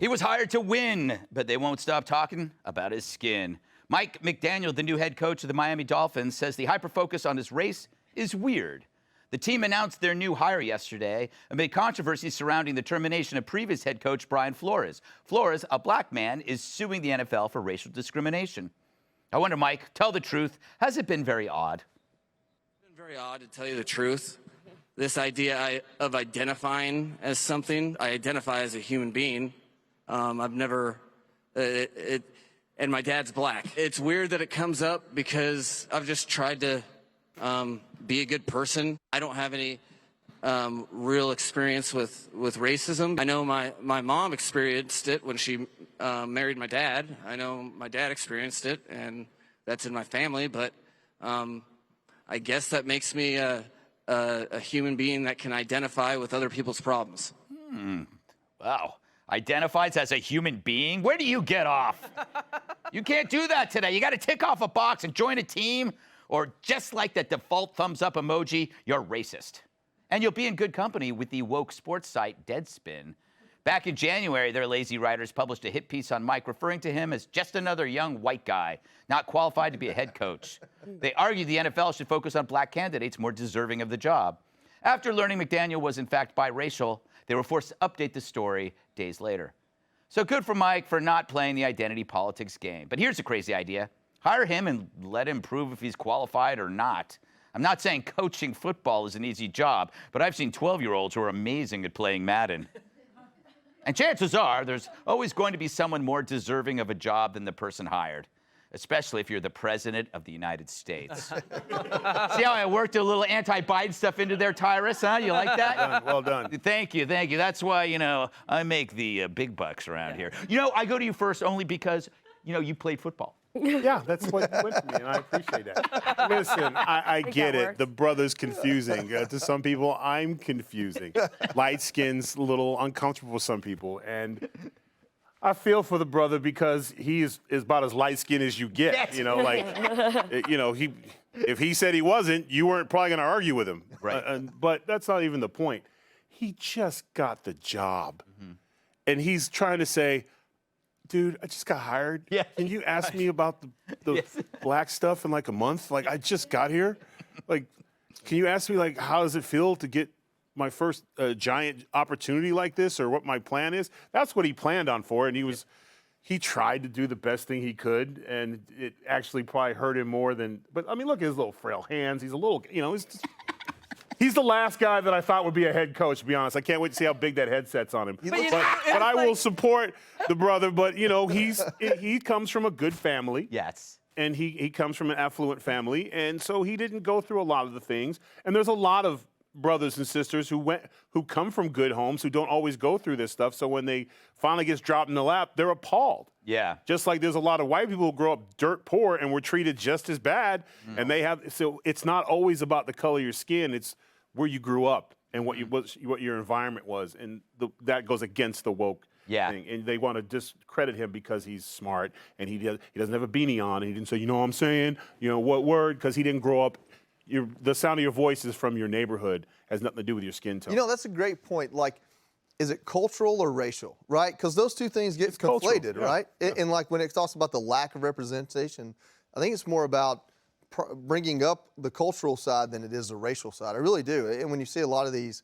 He was hired to win, but they won't stop talking about his skin. Mike McDaniel, the new head coach of the Miami Dolphins, says the hyper-focus on his race is weird. The team announced their new hire yesterday amid controversy surrounding the termination of previous head coach Brian Flores. Flores, a black man, is suing the NFL for racial discrimination. I wonder, Mike, tell the truth, has it been very odd? It's been very odd, to tell you the truth. This idea of identifying as something, I identify as a human being. I've never, and my dad's black. It's weird that it comes up because I've just tried to be a good person. I don't have any real experience with racism. I know my mom experienced it when she married my dad. I know my dad experienced it, and that's in my family, but I guess that makes me a human being that can identify with other people's problems. Wow. Identifies as a human being? Where do you get off? You can't do that today. You got to tick off a box and join a team, or just like that default thumbs up emoji, you're racist. And you'll be in good company with the woke sports site Deadspin. Back in January, their lazy writers published a hit piece on Mike referring to him as just another young white guy, not qualified to be a head coach. They argued the NFL should focus on black candidates more deserving of the job. After learning McDaniel was in fact biracial, they were forced to update the story days later. So good for Mike for not playing the identity politics game. But here's a crazy idea. Hire him and let him prove if he's qualified or not. I'm not saying coaching football is an easy job, but I've seen 12-year-olds who are amazing at playing Madden. And chances are there's always going to be someone more deserving of a job than the person hired, especially if you're the president of the United States. See how I worked a little anti-Biden stuff into there, Tyrus, huh? You like that? Well done. Thank you. That's why, I make the big bucks around here. I go to you first only because, you played football. Yeah, that's what went for me, and I appreciate that. Listen, I get it. The brother's confusing. To some people, I'm confusing. Light skin's a little uncomfortable for some people, and I feel for the brother because he is about as light skinned as you get. Yes. If he said he wasn't, you weren't probably going to argue with him. Right. But that's not even the point. He just got the job, and he's trying to say, dude, I just got hired. Yeah. Can you ask me about the Yes. black stuff in like a month? Like, I just got here. Like, can you ask me, how does it feel to get my first giant opportunity like this, or what my plan is? That's what he planned on for, and he tried to do the best thing he could, and it actually probably hurt him more than, but I mean, look at his little frail hands. He's a little, he's the last guy that I thought would be a head coach, to be honest. I can't wait to see how big that headset's on him. But I will support the brother, but, he comes from a good family. Yes. And he comes from an affluent family, and so he didn't go through a lot of the things. And there's a lot of brothers and sisters who come from good homes who don't always go through this stuff. So when they finally gets dropped in the lap, they're appalled. Yeah. Just like there's a lot of white people who grow up dirt poor and were treated just as bad. And so it's not always about the color of your skin. It's where you grew up and what your environment was. And that goes against the woke thing. And they want to discredit him because he's smart and he doesn't have a beanie on and he didn't say, what I'm saying, what word, because he didn't grow up. The sound of your voice is from your neighborhood, has nothing to do with your skin tone. That's a great point. Is it cultural or racial, right? Because those two things get conflated, right? Yeah. And when it talks about the lack of representation, I think it's more about bringing up the cultural side than it is the racial side. I really do. And when you see a lot of these,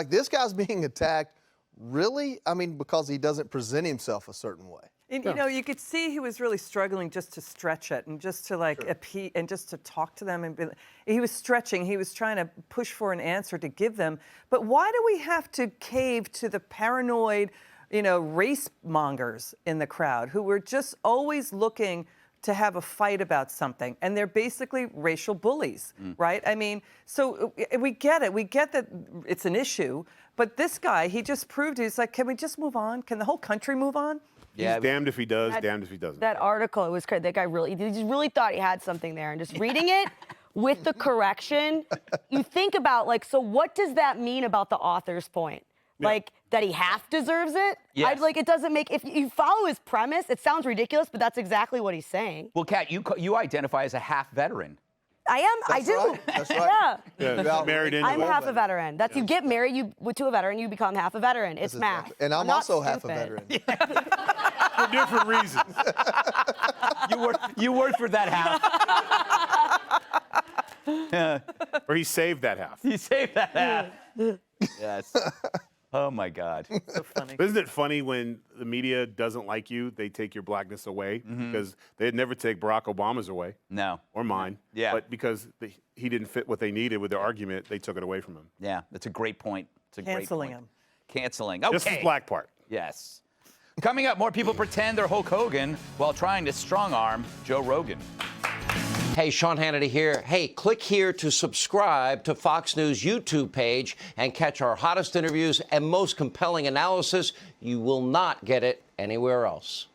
this guy's being attacked, really? I mean, because he doesn't present himself a certain way. And, you could see he was really struggling just to stretch it and just to appeal and just to talk to them. And he was stretching. He was trying to push for an answer to give them. But why do we have to cave to the paranoid, race mongers in the crowd who were just always looking to have a fight about something? And they're basically racial bullies, right? I mean, so we get it. We get that it's an issue. But this guy, he just proved he's like, can we just move on? Can the whole country move on? Yeah, he's damned if he does, damned if he doesn't. That article, it was crazy. That guy he just really thought he had something there. And just reading it with the correction, you think about, so what does that mean about the author's point? Yeah. That he half deserves it? Yes. It doesn't make, if you follow his premise, it sounds ridiculous, but that's exactly what he's saying. Well, Kat, you identify as a half veteran. I am. I That's do. right. That's right. Yeah. Yeah, married into I'm it. half a veteran. That's you get married to a veteran, you become half a veteran. It's math. Exactly. And I'm not also half a stupid. veteran. For different reasons. You worked for that half. Or he saved that half. You saved that half. Yes. Oh my God. So funny. Isn't it funny when the media doesn't like you, they take your blackness away? Because they'd never take Barack Obama's away. No. Or mine. Yeah. But because he didn't fit what they needed with their argument, they took it away from him. Yeah, that's a great point. It's a Canceling great point. him. Canceling. Okay. Just the black part. Yes. Coming up, more people pretend they're Hulk Hogan while trying to strong-arm Joe Rogan. Hey, Sean Hannity here. Hey, click here to subscribe to Fox News YouTube page and catch our hottest interviews and most compelling analysis. You will not get it anywhere else.